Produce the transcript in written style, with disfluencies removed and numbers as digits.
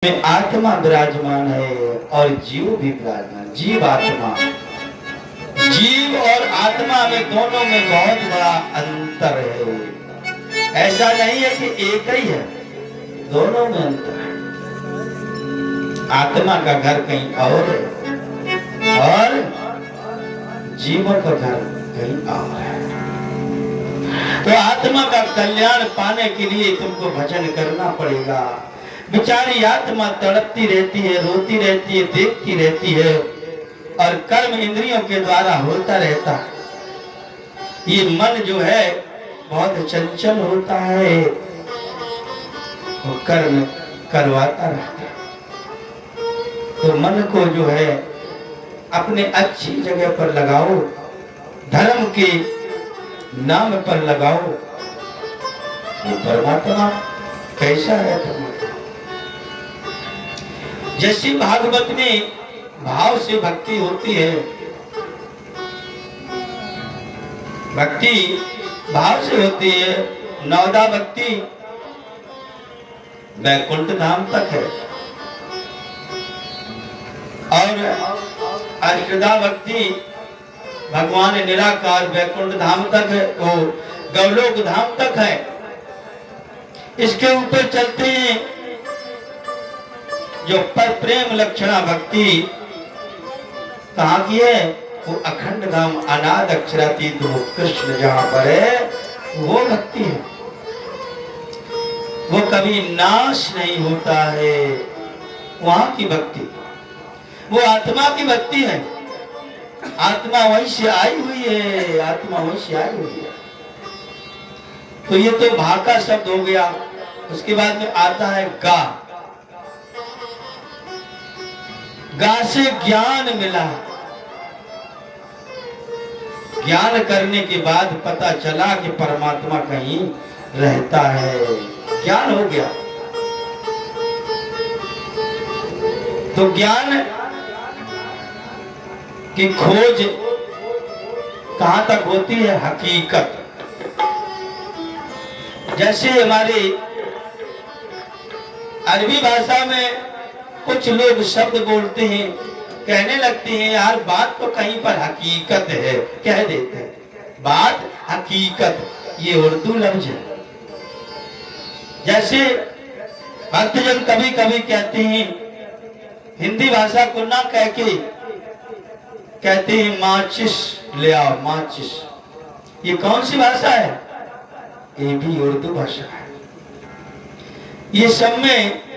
में आत्मा विराजमान है और जीव भी विराजमान। जीव आत्मा, जीव और आत्मा में दोनों में बहुत बड़ा अंतर है। ऐसा नहीं है कि एक ही है, दोनों में अंतर है। आत्मा का घर कहीं और है और जीवों का घर कहीं और है। तो आत्मा का कल्याण पाने के लिए तुमको भजन करना पड़ेगा। बेचारी आत्मा तड़पती रहती है, रोती रहती है, देखती रहती है और कर्म इंद्रियों के द्वारा होता रहता है। ये मन जो है बहुत चंचल होता है, वो कर्म करवाता रहता है। तो मन को जो है अपने अच्छी जगह पर लगाओ, धर्म के नाम पर लगाओ। ये परमात्मा कैसा है? परमात्मा जैसी भागवत में भाव से भक्ति होती है, भक्ति भाव से होती है। नवदा भक्ति वैकुंठ धाम तक है और अष्टदा भक्ति भगवान निराकार वैकुंठ धाम तक है, वो गौलोक धाम तक है। इसके ऊपर चलते हैं जो पर प्रेम लक्षणा भक्ति कहाँ की है? वो अखंड धाम अनाद अक्षरातीत वो कृष्ण जहां पर है, वो भक्ति है। वो कभी नाश नहीं होता है, वहां की भक्ति, वो आत्मा की भक्ति है। आत्मा वहीं से आई हुई है, आत्मा वहीं से आई हुई है। तो ये तो भा का शब्द हो गया। उसके बाद में आता है गा। गा से ज्ञान मिला। ज्ञान करने के बाद पता चला कि परमात्मा कहीं रहता है, ज्ञान हो गया। तो ज्ञान की खोज कहां तक होती है? हकीकत। जैसे हमारे अरबी भाषा में कुछ लोग शब्द बोलते हैं, कहने लगते हैं यार बात तो कहीं पर हकीकत है, कह देते हैं बात हकीकत। ये उर्दू लफ्ज है। जैसे भक्तजन कभी कभी कहते हैं, हिंदी भाषा को ना कह के कहते हैं माचिस ले आओ, माचिस। ये कौन सी भाषा है? ये भी उर्दू भाषा है। ये सब में